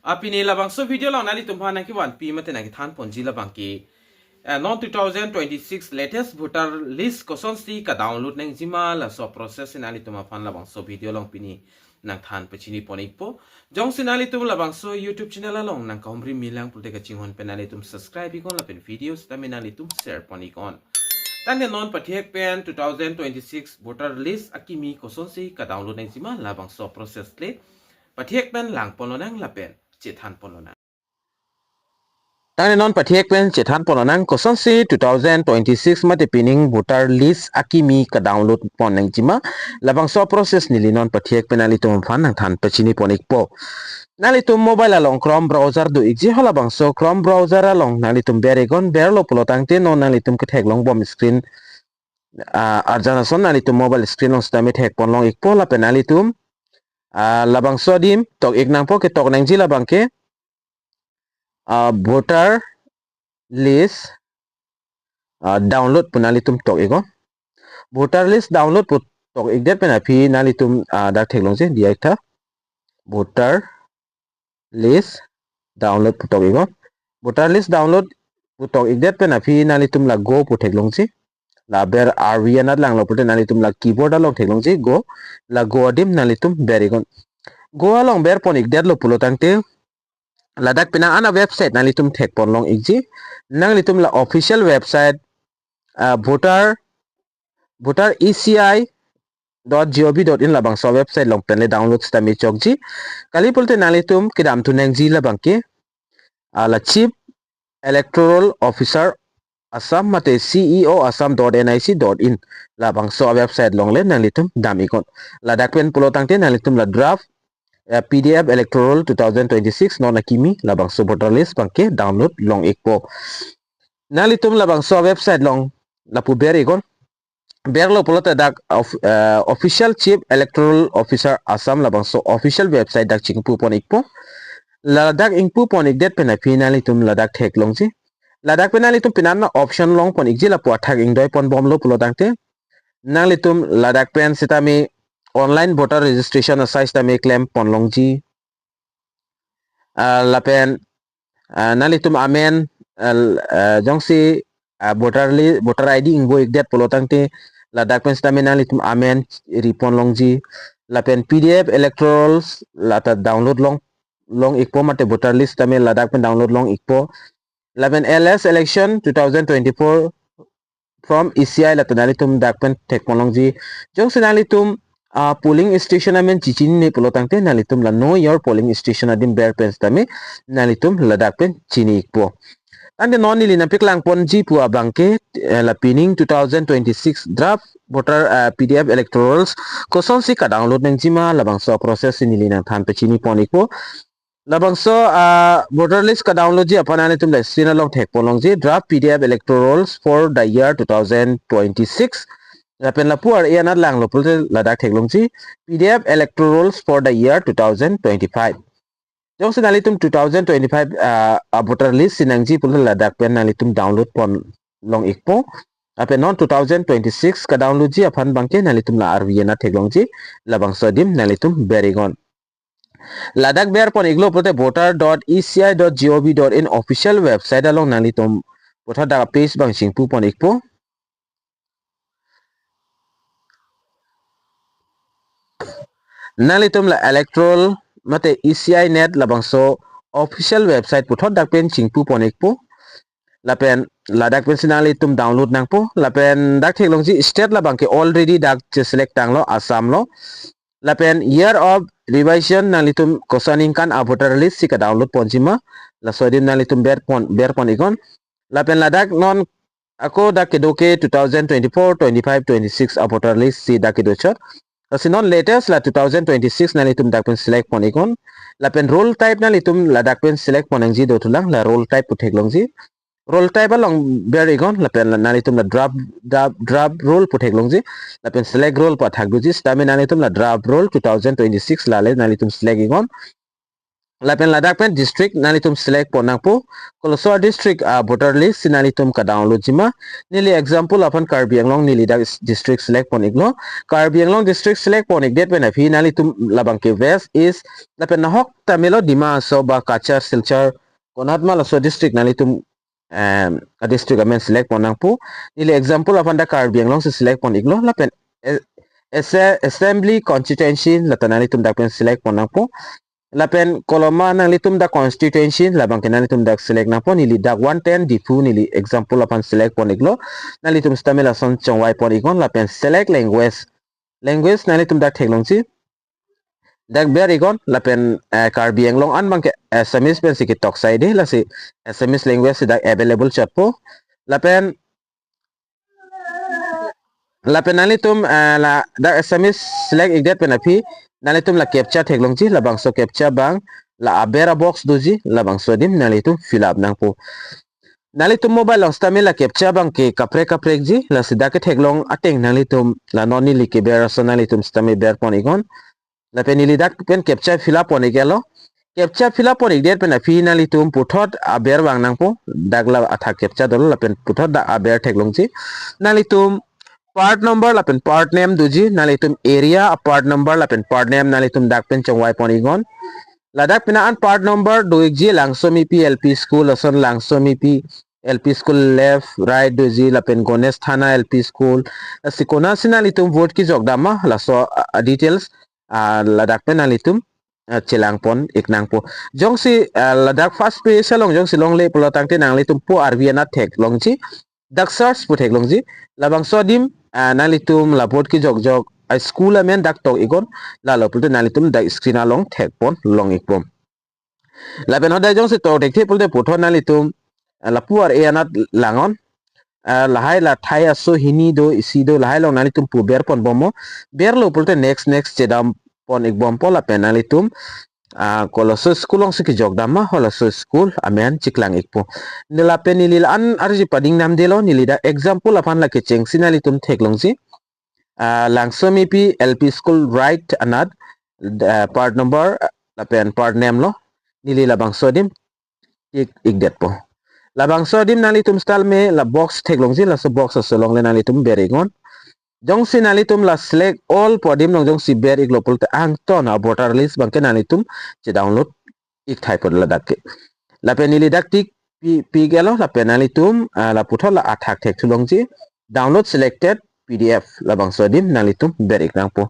Apini labang so video lang nali tumha na ki 1p mate na ki than ponji labang ki non 2026 latest voter list koson si ka download nang jima la so process nali tuma fan labang so video lang pini nang than pachini ponik po jong sinali tum labang so YouTube channel along nang kaumri milang pulte ka chinghon penali tum subscribe ikon la pen videos taminali tum share ponikon tande non patiek pen 2026 voter list akimi koson si ka download nang jima labang so process le patiek pen lang pononang la pen Cethan Polona. Tang non patiek pen Cethan Polonang koson si 2026 mate pining voter list akimi ka download ponang jima labang so process nili non patiek pen ali tum fan nang than pachini ponik po nali tum mobile along Chrome browser do igji halabang so Chrome browser along nali tum beregon berlo polotang te non nali tum ke thek long bom screen arjana son nali tum mobile screen long stami thek pon long ikpo la penali tum labang so dim tok ignang po ke tok nang ji labang ke voter list download punalitum tok ego voter list download put tok igdet pena phi nalitum dak theklong je dia tha voter list download put tok ego voter list download put tok igdet pena phi nalitum la go put theklong je la ber rvn at lang lo put nalitum la keyboard along theklong je go la go dim nalitum berigon go along ber pon igdet lo pulotang te ladak pina ana website nalitum thek pon long igji nanglitum la official website voter eci.gov.in labang so website long penle download stami chokji kali pulte nalitum kidam tu nangji labang ke la chief electoral officer assam mate ceo assam.nic.in labang so website long le nalitum damikon ladak pen pulotang te nalitum la draft PDF electoral 2026 non akimi labang so voter list bangke download long ekpo nalitum labang so website long lapu berigon berlo polota dak official chief electoral officer assam labang so official website dak chingpu pon ikpo ladak ingpu pon igdet pena finalitum ladak thek longji ladak penalitum pinana option long pon igji la puat thak ingdoi pon bomlo pulodangte nalitum ladak pen sitami online voter registration size tami claim pon longji lapen nalitum amen jongsi voter ID ingbo igdet polotangte ladak pen sitami nalitum amen ripon longji lapen PDF electorals lata download long ikpo mate voter list tami ladak pen download long ikpo lapen LS election 2024 from ECI lata nalitum dak pen thek pon longji jongsi nalitum polling station amen chichin ne polotangte nalitum la know your polling station adim bear pens tami nalitum ladak pen chini ikpo ande non nili na piklang pon ji pu abangke la pinning 2026 draft voter PDF electorals koson si ka download nang jima labang so process nili na than pechini pon ikpo labang so voter list ka download ji apana nalitum la screen along thek pon long ji draft PDF electorals for the year 2026 lapen la puar iana lang lo pulte ladak theklong ji PDF electorals for the year 2025 jong sinalitum 2025 voter list sinangji pulte ladak pen nalitum download pon long ikpo apen non 2026 ka download ji aphan bangke nalitum la rvn na theklong ji labang sodim nalitum berigon ladak ber pon iglo pulte voter.eci.gov.in official website along nalitum putha da page bang singpu pon ikpo nalitum la electoral mate ECI net labang so official website puthot dakpen chingpu ponekpo lapen ladak pen sinalitum download nangpo lapen dak theklongji state labang ke already dak select tanglo assam lo lapen year of revision nalitum kosaning kan voter list sika download ponjima la sodim nalitum ber pon ikon lapen ladak non ako dak kedoke 2024 25 26 voter list si dak kedochot sinon latest la 2026 nalitum dakpen select pon ikon lapen role type nalitum la dakpen select ponangji do tulang la role type putheklongji role type along ber ikon lapen nalitum la drop role putheklongji lapen select role pa thakduji stami nalitum la drop role 2026 la le nalitum select ikon lapen ladak pen district nalitum select pon nangpo kolosor district voter list sinalitum ka download jima nili example apan Karbi Anglong nili dak district select pon iglo Karbi Anglong district select pon igdet pen afi nalitum labang ke west is lapen nahok tamilo dima so ba kachar silchar konatma laso district nalitum a district amen select pon nangpo nili example apan da Karbi Anglong se select pon iglo lapen assembly constituency latanalitum dak pen select pon nangpo lapen koloma nang litum da constituency labang kenan litum da select na pon nili dak 110 difu nili example apan select pon iglo na litum stamela son chongwai pon igon lapen select language na litum dak theklongchi dak ber igon lapen Karbi Anglong an bang ke Assamese pen sikit tok side la si Assamese language dak available chatpo lapen nalitum la dak Assamese select igdet pen api nalitum la captcha theklongchi la bangso captcha bang la abera box doji la bangso dim nalitum fill up nangpo nalitum mobile long stami la captcha bang ke kapre ji la sida ke theklong ateng nalitum la noni like ber so nalitum stami ber pon igon la penili dak pen captcha fill up pon igelo captcha fill up pon igdet pen afi nalitum puthot aber bang nangpo dak la atha captcha dol la pen puthot da aber theklongchi nalitum part number lapen part name duji nalitum area part number lapen part name nalitum dakpen chongwai ponigon ladak pina an part number duigi langsomi pi LP school ason langsomi pi LP school left right duji lapen Gonesh Thana LP school sikona sinalitum vote ki jogdama laso details ladak pen nalitum celangpon iknangpo jongsi ladak first page salong jongsi longle polotangte nanglitum po arviana tek longji dak search pu tek longji labang sodim nalitum laport ki jog a school amen dak tok igon la lopulte nalitum dak screen along tek pon long ikpom laben hoda jong se tok tek pulte puthon nalitum lapuar e anat langon lahai la thai aso hini do isi do lahai long nalitum pu ber pon bomo ber lopulte next chedam pon ikbom pola penalitum koloso school ong siki jogdama holoso school amen chiklang ikpo nila penilil an arji pading nam delo nilida example apan la kecheng sinalitum theklongji langsomi pi LP school right anad part number lapen part name lo nili labang sodim igdet po labang sodim nalitum style me la box theklongji la so box asolong le nalitum berigon jong si nalitum la select all podim nong jong si ber iglopul te ang ton a voter list bangke nalitum che download ik thai pod la dak la penili dak tik pi gelo la penalitum la puthol la athak thek thulongji download selected PDF la bang sodim nalitum ber ikrang po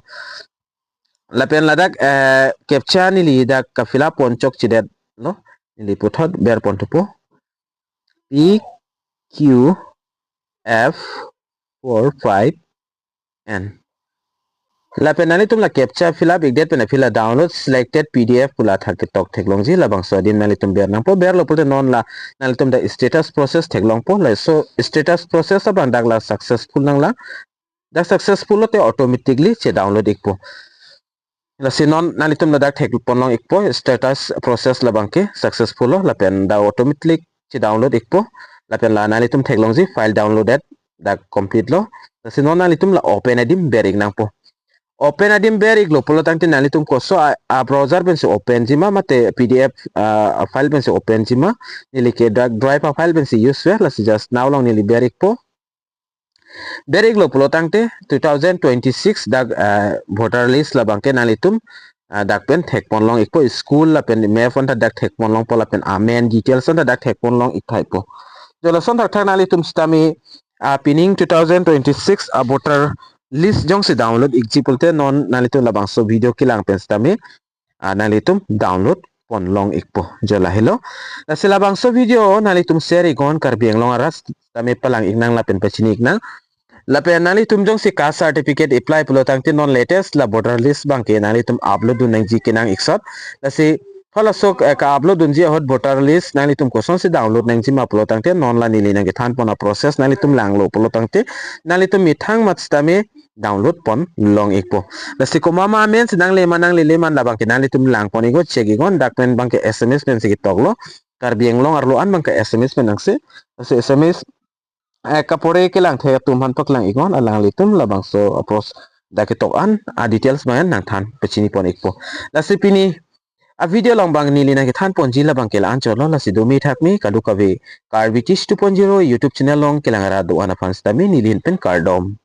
la pen la dak captcha nili dak kafila ponchok chidet lo nili puthot ber pon po P Q F 4 5 N la penalitum la captcha fill up igdet pena fill download selected PDF pula thak tok theklongji la bang sodim nalitum ber nang po ber lo pulte non la nalitum da status process theklong po la so status process abang dak la successful nang la da successful te automatically che download ikpo la sinon nalitum la dak thek ponlong ikpo status process la bangke successful la pen da automatically che download ikpo la pen la nalitum theklongji file downloaded da complete lo la sinon nalitum la open edim bering nang po open adim beri global tangti nalitum koso a browser ben se open jima mate PDF file ben se open jima nili ke drive file ben se use la just now long nili beri po beri global tangte 2026 dag voter list la bangke nalitum dak pen thek pon long ikpo school la pen me fon ta dak thek pon long po la pen amen details on ta dak thek pon long ik thai po jolo son tak thak nalitum stami pinning 2026 voter list jong se download ikjipulte non nalitum labang so video kilang penstame nalitum download pon long ikpo jola hello la silabang so video nalitum share ikon karbieng long aras tame palang iknang lapen pachini iknang lapen nalitum jong se caste certificate apply pulotang tin non latest la voter list bangke nalitum upload du nang ji kinang iksot la se hola sok ka upload dunji hot voter list nalitum koson se download nang ji ma pulotang te non la nili nang than pona process nalitum langlo pulotang te nalitum mithang matstame download pon long ikpo lasi ko mama men sedang leman labang kinali tum lang pon igo cheki gon dakmen bangke SMS men sigi toglo karbieng long arlo an bangke SMS men angse lasi SMS kapore ke lang the tum han pak lang igon alang litum labang so apros dakitok an details man nang than pechini pon ikpo lasi pini A video long bang nili na kithan ponji la bang kela ancho lo la si domi thak mi kalu kabe Carbitis 2.0 YouTube channel long kelangara do ana fans tami nilin pen cardom.